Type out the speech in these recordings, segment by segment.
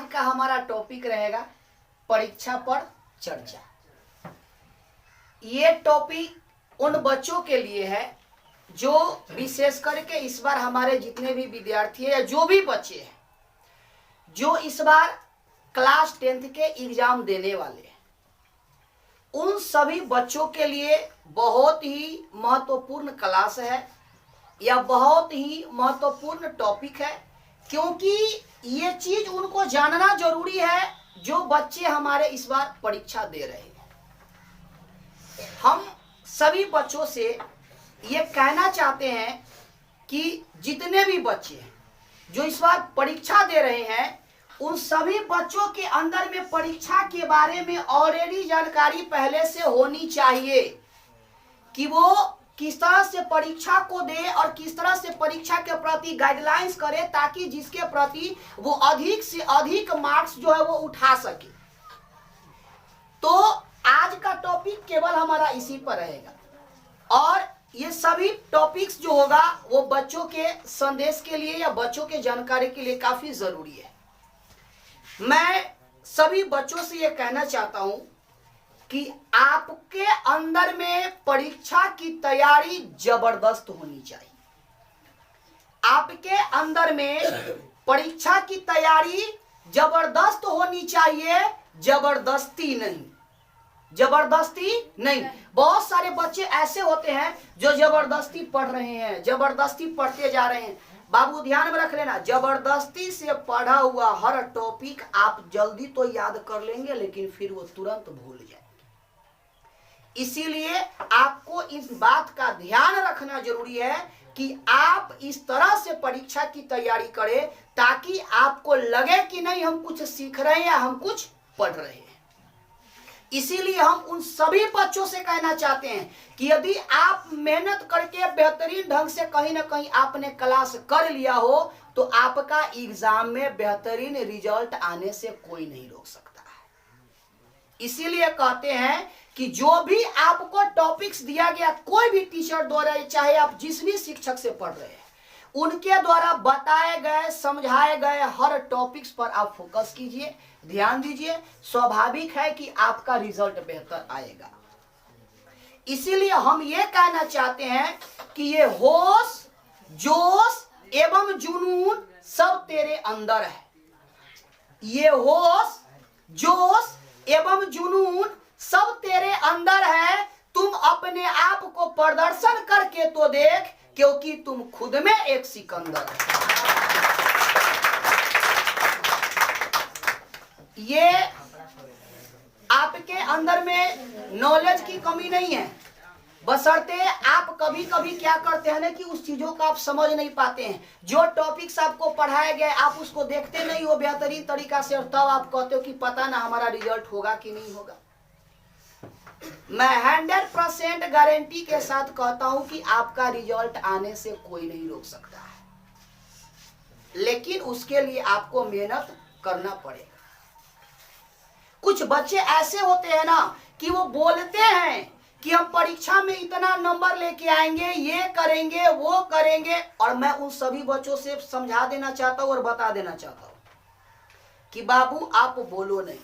आज का हमारा टॉपिक रहेगा परीक्षा पर चर्चा। ये टॉपिक उन बच्चों के लिए है जो विशेष करके इस बार हमारे जितने भी विद्यार्थी हैं या जो भी बच्चे हैं जो इस बार क्लास 10th के एग्जाम देने वाले हैं, उन सभी बच्चों के लिए बहुत ही महत्वपूर्ण क्लास है या बहुत ही महत्वपूर्ण टॉपिक है, क्योंकि ये चीज उनको जानना जरूरी है जो बच्चे हमारे इस बार परीक्षा दे रहे हैं। हम सभी बच्चों से ये कहना चाहते हैं कि जितने भी बच्चे हैं जो इस बार परीक्षा दे रहे हैं, उन सभी बच्चों के अंदर में परीक्षा के बारे में ऑलरेडी जानकारी पहले से होनी चाहिए कि वो किस तरह से परीक्षा को दे और किस तरह से परीक्षा के प्रति गाइडलाइंस करे, ताकि जिसके प्रति वो अधिक से अधिक मार्क्स जो है वो उठा सके। तो आज का टॉपिक केवल हमारा इसी पर रहेगा और ये सभी टॉपिक्स जो होगा वो बच्चों के संदेश के लिए या बच्चों के जानकारी के लिए काफी जरूरी है। मैं सभी बच्चों से ये कहना चाहता हूं कि आपके अंदर में परीक्षा की तैयारी जबरदस्त होनी चाहिए। आपके अंदर में परीक्षा की तैयारी जबरदस्त होनी चाहिए, जबरदस्ती नहीं। जबरदस्ती नहीं। बहुत सारे बच्चे ऐसे होते हैं जो जबरदस्ती पढ़ रहे हैं, जबरदस्ती पढ़ते जा रहे हैं। बाबू ध्यान में रख लेना, जबरदस्ती से पढ़ा हुआ हर टॉपिक आप जल्दी तो याद कर लेंगे लेकिन फिर वो तुरंत भूल जाएंगे। इसीलिए आपको इस बात का ध्यान रखना जरूरी है कि आप इस तरह से परीक्षा की तैयारी करें ताकि आपको लगे कि नहीं हम कुछ सीख रहे हैं या हम कुछ पढ़ रहे हैं। इसीलिए हम उन सभी बच्चों से कहना चाहते हैं कि यदि आप मेहनत करके बेहतरीन ढंग से कहीं ना कहीं आपने क्लास कर लिया हो तो आपका एग्जाम में बेहतरीन रिजल्ट आने से कोई नहीं रोक सकता है। इसीलिए कहते हैं कि जो भी आपको टॉपिक्स दिया गया, कोई भी टीचर द्वारा, चाहे आप जिस भी शिक्षक से पढ़ रहे हैं, उनके द्वारा बताए गए समझाए गए हर टॉपिक्स पर आप फोकस कीजिए, ध्यान दीजिए। स्वाभाविक है कि आपका रिजल्ट बेहतर आएगा। इसीलिए हम ये कहना चाहते हैं कि ये होश, जोश एवं जुनून सब तेरे अंदर है। ये होश, जोश एवं जुनून सब तेरे अंदर है। तुम अपने आप को प्रदर्शन करके तो देख, क्योंकि तुम खुद में एक सिकंदर है। ये आपके अंदर में नॉलेज की कमी नहीं है, बशर्ते आप कभी कभी क्या करते हैं ना कि उस चीजों को आप समझ नहीं पाते हैं। जो टॉपिक्स आपको पढ़ाए गए आप उसको देखते नहीं हो बेहतरीन तरीका से, और तब आप कहते हो कि पता ना हमारा रिजल्ट होगा कि नहीं होगा। मैं 100% गारंटी के साथ कहता हूं कि आपका रिजल्ट आने से कोई नहीं रोक सकता है, लेकिन उसके लिए आपको मेहनत करना पड़ेगा। कुछ बच्चे ऐसे होते हैं ना कि वो बोलते हैं कि हम परीक्षा में इतना नंबर लेके आएंगे, ये करेंगे वो करेंगे, और मैं उन सभी बच्चों से समझा देना चाहता हूं और बता देना चाहता हूं कि बाबू आप बोलो नहीं,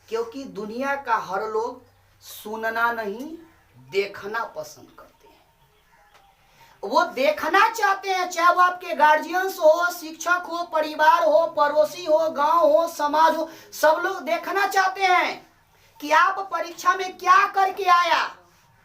क्योंकि दुनिया का हर लोग सुनना नहीं देखना पसंद करते हैं। वो देखना चाहते हैं, चाहे वो आपके गार्जियंस हो, शिक्षक हो, परिवार हो, पड़ोसी हो, गांव हो, समाज हो, सब लोग देखना चाहते हैं कि आप परीक्षा में क्या करके आया,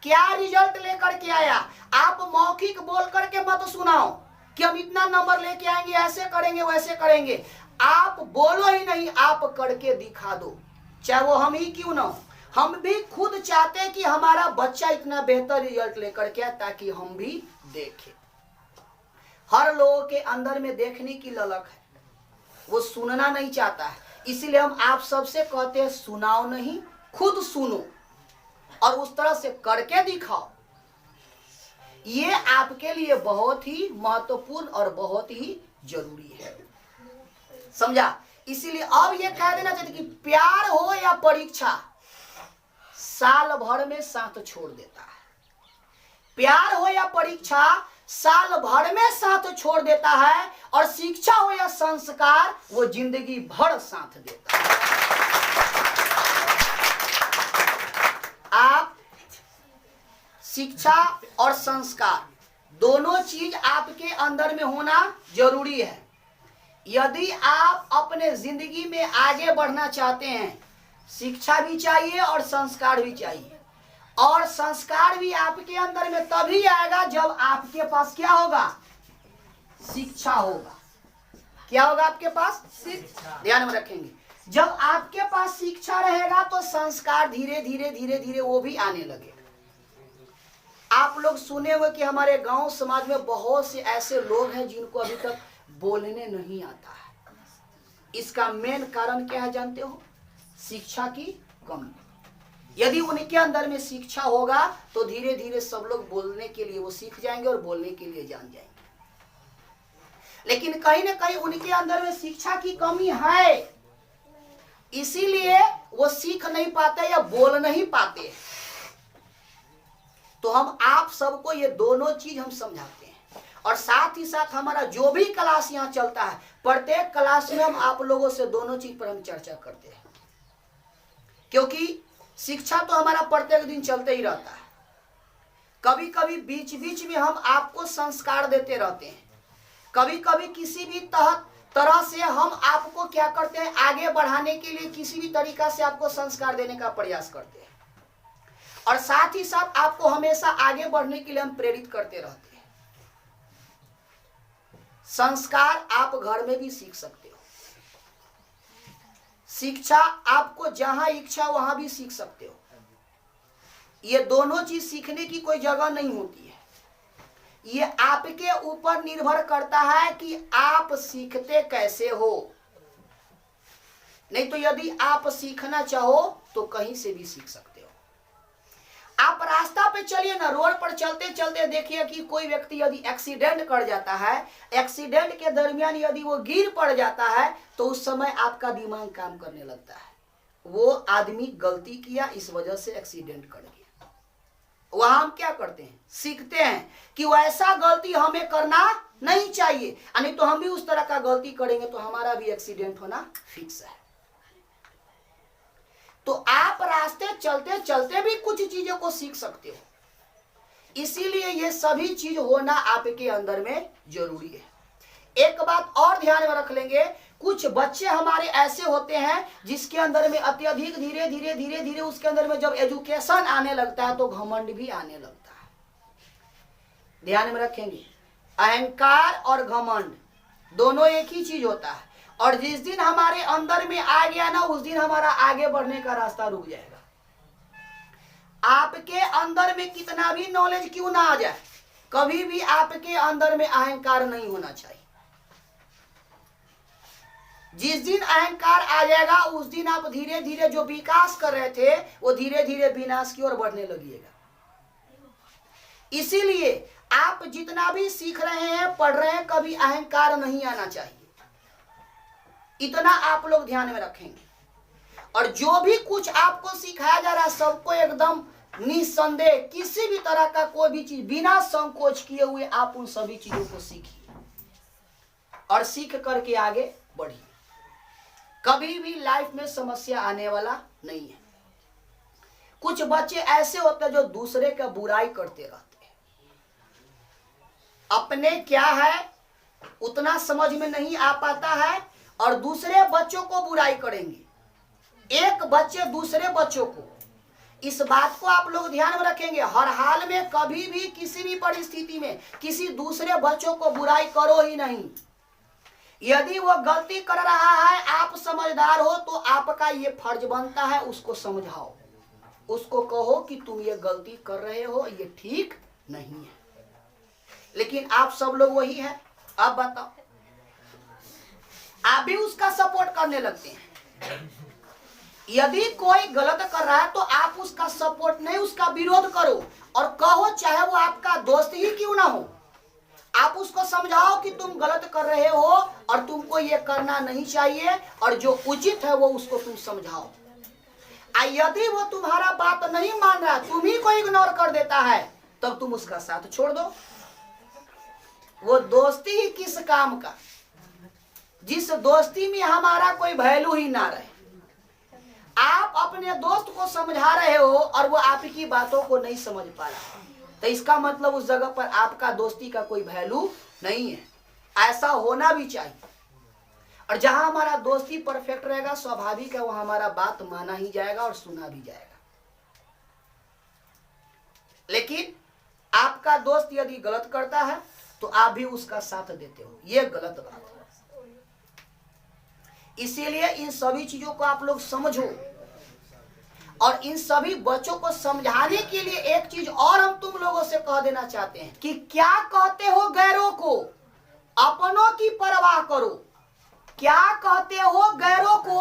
क्या रिजल्ट लेकर के आया। आप मौखिक बोल करके मत सुनाओ कि हम इतना नंबर लेके आएंगे, ऐसे करेंगे वैसे करेंगे। आप बोलो ही नहीं, आप करके दिखा दो, चाहे वो हम ही क्यों ना हो। हम भी खुद चाहते हैं कि हमारा बच्चा इतना बेहतर रिजल्ट लेकर के आए ताकि हम भी देखें। हर लोगों के अंदर में देखने की ललक है, वो सुनना नहीं चाहता है। इसीलिए हम आप सबसे कहते हैं सुनाओ नहीं, खुद सुनो और उस तरह से करके दिखाओ। ये आपके लिए बहुत ही महत्वपूर्ण और बहुत ही जरूरी है, समझा। इसीलिए अब ये कह देना चाहते कि प्यार हो या परीक्षा, साल भर में साथ छोड़ देता है। प्यार हो या परीक्षा, साल भर में साथ छोड़ देता है, और शिक्षा हो या संस्कार वो जिंदगी भर साथ देता है। आप शिक्षा और संस्कार दोनों चीज आपके अंदर में होना जरूरी है। यदि आप अपने जिंदगी में आगे बढ़ना चाहते हैं, शिक्षा भी चाहिए और संस्कार भी चाहिए। और संस्कार भी आपके अंदर में तभी आएगा जब आपके पास क्या होगा? शिक्षा होगा। क्या होगा आपके पास? शिक्षा। ध्यान में रखेंगे, जब आपके पास शिक्षा रहेगा तो संस्कार धीरे धीरे धीरे धीरे वो भी आने लगेगा। आप लोग सुने हुए कि हमारे गांव समाज में बहुत से ऐसे लोग हैं जिनको अभी तक बोलने नहीं आता है। इसका मेन कारण क्या है जानते हो? शिक्षा की कमी। यदि उनके अंदर में शिक्षा होगा तो धीरे धीरे सब लोग बोलने के लिए वो सीख जाएंगे और बोलने के लिए जान जाएंगे। लेकिन कहीं ना कहीं उनके अंदर में शिक्षा की कमी है, इसीलिए वो सीख नहीं पाते या बोल नहीं पाते। तो हम आप सबको ये दोनों चीज हम समझाते हैं, और साथ ही साथ हमारा जो भी क्लास यहाँ चलता है, प्रत्येक क्लास में हम आप लोगों से दोनों चीज पर हम चर्चा करते हैं। क्योंकि शिक्षा तो हमारा प्रत्येक दिन चलते ही रहता है। कभी कभी बीच बीच में हम आपको संस्कार देते रहते हैं, कभी कभी किसी भी तरह से हम आपको क्या करते हैं, आगे बढ़ाने के लिए किसी भी तरीका से आपको संस्कार देने का प्रयास करते हैं। और साथ ही साथ आपको हमेशा आगे बढ़ने के लिए हम प्रेरित करते रहते हैं। संस्कार आप घर में भी सीख सकते हो, शिक्षा आपको जहां इच्छा वहां भी सीख सकते हो। ये दोनों चीज सीखने की कोई जगह नहीं होती है। ये आपके ऊपर निर्भर करता है कि आप सीखते कैसे हो। नहीं तो यदि आप सीखना चाहो तो कहीं से भी सीख सकते हो। आप रास्ता पे चलिए ना, रोड पर चलते चलते देखिए कि कोई व्यक्ति यदि एक्सीडेंट कर जाता है, एक्सीडेंट के दरमियान यदि वो गिर पड़ जाता है तो उस समय आपका दिमाग काम करने लगता है। वो आदमी गलती किया, इस वजह से एक्सीडेंट कर गया। वहां हम क्या करते हैं? सीखते हैं कि वैसा गलती हमें करना नहीं चाहिए, नहीं तो हम भी उस तरह का गलती करेंगे तो हमारा भी एक्सीडेंट होना फिक्स है। तो आप रास्ते चलते चलते भी कुछ चीजों को सीख सकते हो। इसीलिए ये सभी चीज होना आपके अंदर में जरूरी है। एक बात और ध्यान में रख लेंगे, कुछ बच्चे हमारे ऐसे होते हैं जिसके अंदर में अत्यधिक धीरे धीरे धीरे धीरे उसके अंदर में जब एजुकेशन आने लगता है तो घमंड भी आने लगता है। ध्यान में रखेंगे, अहंकार और घमंड दोनों एक ही चीज होता है। और जिस दिन हमारे अंदर में आ गया ना, उस दिन हमारा आगे बढ़ने का रास्ता रुक जाएगा। आपके अंदर में कितना भी नॉलेज क्यों ना आ जाए, कभी भी आपके अंदर में अहंकार नहीं होना चाहिए। जिस दिन अहंकार आ जाएगा उस दिन आप धीरे धीरे जो विकास कर रहे थे वो धीरे धीरे विनाश की ओर बढ़ने लगिएगा। इसीलिए आप जितना भी सीख रहे हैं, पढ़ रहे हैं, कभी अहंकार नहीं आना चाहिए। इतना आप लोग ध्यान में रखेंगे। और जो भी कुछ आपको सिखाया जा रहा है सबको एकदम निसंदेह, किसी भी तरह का कोई भी चीज बिना संकोच किए हुए आप उन सभी चीजों को सीखिए और सीख करके आगे बढ़िए। कभी भी लाइफ में समस्या आने वाला नहीं है। कुछ बच्चे ऐसे होते हैं जो दूसरे का बुराई करते रहते हैं, अपने क्या है उतना समझ में नहीं आ पाता है और दूसरे बच्चों को बुराई करेंगे। एक बच्चे दूसरे बच्चों को, इस बात को आप लोग ध्यान में रखेंगे, हर हाल में कभी भी किसी भी परिस्थिति में किसी दूसरे बच्चों को बुराई करो ही नहीं। यदि वो गलती कर रहा है, आप समझदार हो तो आपका ये फर्ज बनता है उसको समझाओ, उसको कहो कि तुम ये गलती कर रहे हो, ये ठीक नहीं है। लेकिन आप सब लोग वही है, अब बताओ, आप भी उसका सपोर्ट करने लगते हैं। यदि कोई गलत कर रहा है तो आप उसका सपोर्ट नहीं, उसका विरोध करो और कहो, चाहे वो आपका दोस्त ही क्यों ना हो, आप उसको समझाओ कि तुम गलत कर रहे हो और तुमको ये करना नहीं चाहिए और जो उचित है वो उसको तुम समझाओ। यदि वो तुम्हारा बात नहीं मान रहा, तुम ही को इग्नोर कर देता है, तब तुम उसका साथ छोड़ दो। वो दोस्ती ही किस काम का, जिस दोस्ती में हमारा कोई वैल्यू ही ना रहे। आप अपने दोस्त को समझा रहे हो और वो आपकी बातों को नहीं समझ पा रहा, तो इसका मतलब उस जगह पर आपका दोस्ती का कोई वैल्यू नहीं है। ऐसा होना भी चाहिए। और जहां हमारा दोस्ती परफेक्ट रहेगा, स्वाभाविक है वहां हमारा बात माना ही जाएगा और सुना भी जाएगा। लेकिन आपका दोस्त यदि गलत करता है तो आप भी उसका साथ देते हो, ये गलत बात है। इसीलिए इन सभी चीजों को आप लोग समझो। और इन सभी बच्चों को समझाने के लिए एक चीज और हम तुम लोगों से कह देना चाहते हैं कि क्या कहते हो गैरों को, अपनों की परवाह करो। क्या कहते हो गैरों को,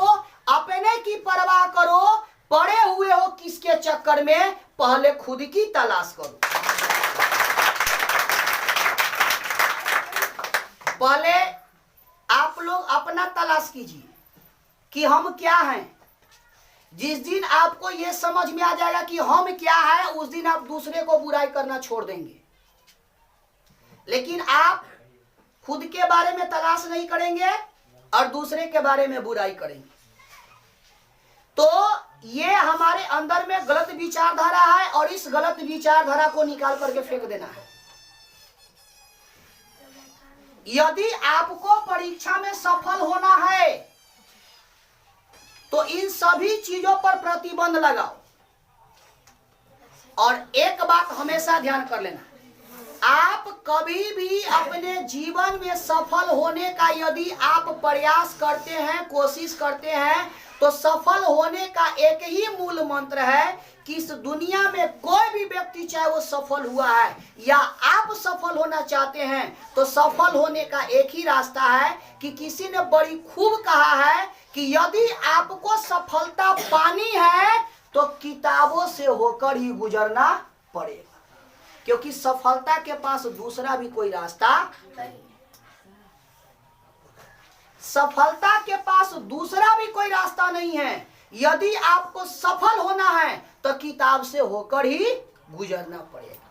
अपने की परवाह करो। पड़े हुए हो किसके चक्कर में, पहले खुद की तलाश करो। पहले आप लोग अपना तलाश कीजिए कि हम क्या हैं। जिस दिन आपको यह समझ में आ जाएगा कि हम क्या है, उस दिन आप दूसरे को बुराई करना छोड़ देंगे। लेकिन आप खुद के बारे में तलाश नहीं करेंगे और दूसरे के बारे में बुराई करेंगे, तो ये हमारे अंदर में गलत विचारधारा है और इस गलत विचारधारा को निकाल करके फेंक देना है। यदि आपको परीक्षा में सफल होना है तो इन सभी चीजों पर प्रतिबंध लगाओ। और एक बात हमेशा ध्यान कर लेना, आप कभी भी अपने जीवन में सफल होने का यदि आप प्रयास करते हैं, कोशिश करते हैं, तो सफल होने का एक ही मूल मंत्र है कि इस दुनिया में कोई भी व्यक्ति चाहे वो सफल हुआ है या आप सफल होना चाहते हैं, तो सफल होने का एक ही रास्ता है कि किसी ने बड़ी खूब कहा है कि यदि आपको सफलता पानी है तो किताबों से होकर ही गुजरना पड़ेगा, क्योंकि सफलता के पास दूसरा भी कोई रास्ता नहीं। सफलता के पास दूसरा भी कोई रास्ता नहीं है। यदि आपको सफल होना है तो किताब से होकर ही गुजरना पड़ेगा।